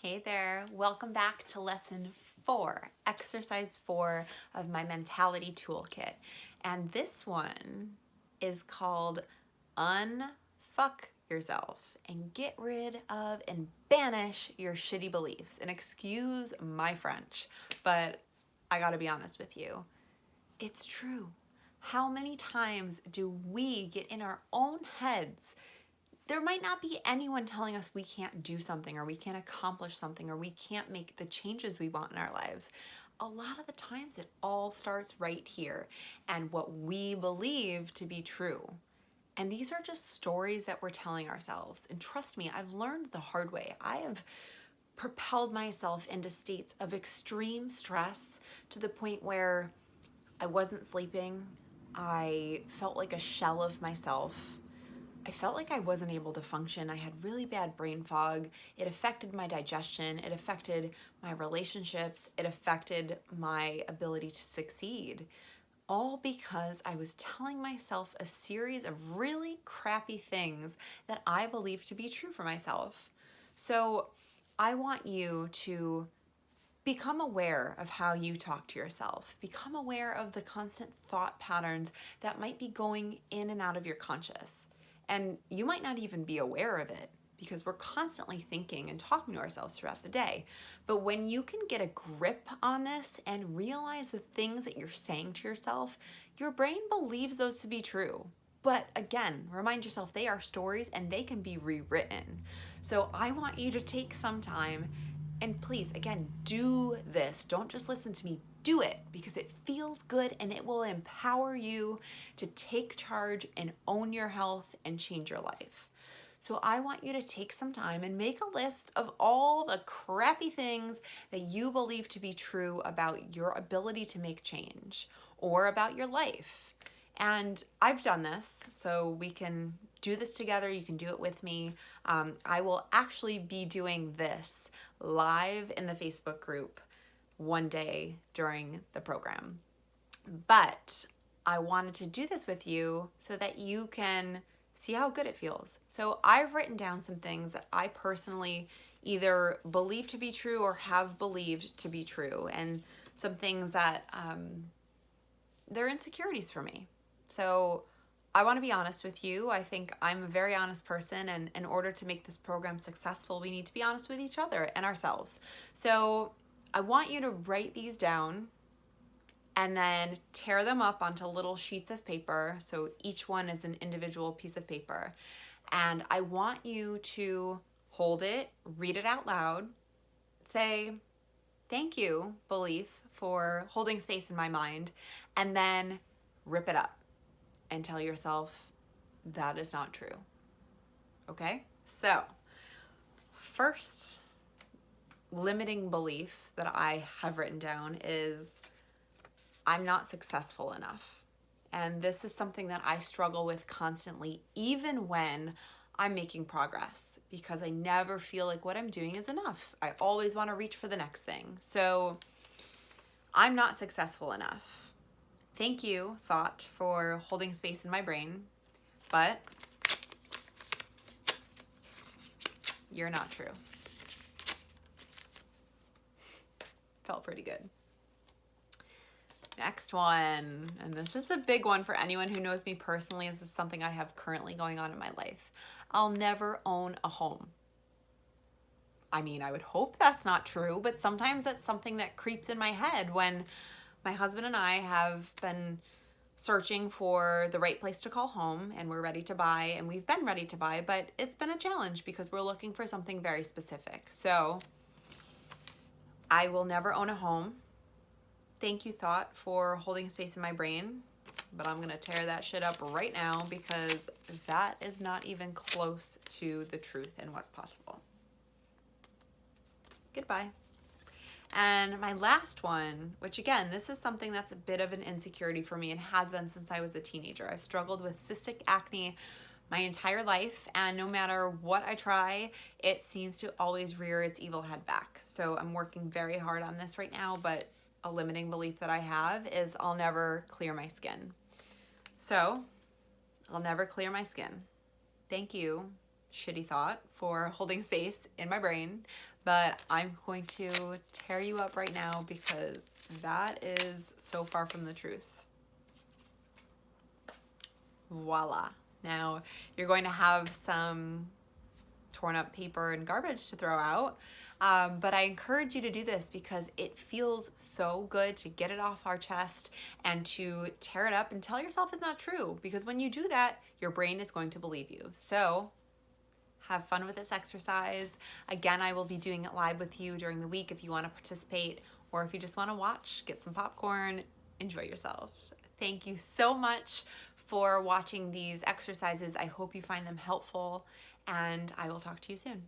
Hey there, welcome back to lesson 4, exercise 4 of my mentality toolkit. And this one is called Unfuck Yourself and get rid of and banish your shitty beliefs. And excuse my French, but I gotta be honest with you. It's true. How many times do we get in our own heads? There might not be anyone telling us we can't do something or we can't accomplish something or we can't make the changes we want in our lives. A lot of the times it all starts right here and what we believe to be true. And these are just stories that we're telling ourselves. And trust me, I've learned the hard way. I have propelled myself into states of extreme stress to the point where I wasn't sleeping. I felt like a shell of myself. I felt like I wasn't able to function. I had really bad brain fog. It affected my digestion. It affected my relationships. It affected my ability to succeed. All because I was telling myself a series of really crappy things that I believe to be true for myself. So I want you to become aware of how you talk to yourself. Become aware of the constant thought patterns that might be going in and out of your conscious. And you might not even be aware of it because we're constantly thinking and talking to ourselves throughout the day. But when you can get a grip on this and realize the things that you're saying to yourself, your brain believes those to be true. But again, remind yourself they are stories and they can be rewritten. So I want you to take some time and please, again, do this. Don't just listen to me. Do it because it feels good and it will empower you to take charge and own your health and change your life. So I want you to take some time and make a list of all the crappy things that you believe to be true about your ability to make change or about your life. And I've done this, so we can do this together. You can do it with me. I will actually be doing this live in the Facebook group one day during the program. But I wanted to do this with you so that you can see how good it feels. So I've written down some things that I personally either believe to be true or have believed to be true, and some things that they're insecurities for me. So I want to be honest with you. I think I'm a very honest person, and in order to make this program successful, we need to be honest with each other and ourselves. So I want you to write these down and then tear them up onto little sheets of paper. So each one is an individual piece of paper. And I want you to hold it, read it out loud, say, "Thank you, belief, for holding space in my mind," and then rip it up and tell yourself that is not true. Okay? So, first limiting belief that I have written down is I'm not successful enough. And this is something that I struggle with constantly, even when I'm making progress, because I never feel like what I'm doing is enough. I always want to reach for the next thing. So I'm not successful enough. Thank you, thought, for holding space in my brain, but you're not true. Felt pretty good. Next one, and this is a big one for anyone who knows me personally. This is something I have currently going on in my life. I'll never own a home. I mean, I would hope that's not true, but sometimes that's something that creeps in my head when my husband and I have been searching for the right place to call home, and we're ready to buy, and we've been ready to buy, but it's been a challenge because we're looking for something very specific. So I will never own a home. Thank you, thought, for holding space in my brain, but I'm gonna tear that shit up right now because that is not even close to the truth and what's possible. Goodbye. And my last one, which again, this is something that's a bit of an insecurity for me and has been since I was a teenager. I've struggled with cystic acne my entire life, and no matter what I try, it seems to always rear its evil head back. So I'm working very hard on this right now, but a limiting belief that I have is I'll never clear my skin. So I'll never clear my skin. Thank you shitty thought for holding space in my brain, but I'm going to tear you up right now because that is so far from the truth. Voila. Now you're going to have some torn up paper and garbage to throw out. But I encourage you to do this because it feels so good to get it off our chest and to tear it up and tell yourself it's not true. Because when you do that, your brain is going to believe you. So have fun with this exercise. Again, I will be doing it live with you during the week if you want to participate, or if you just want to watch, get some popcorn, enjoy yourself. Thank you so much for watching these exercises. I hope you find them helpful, and I will talk to you soon.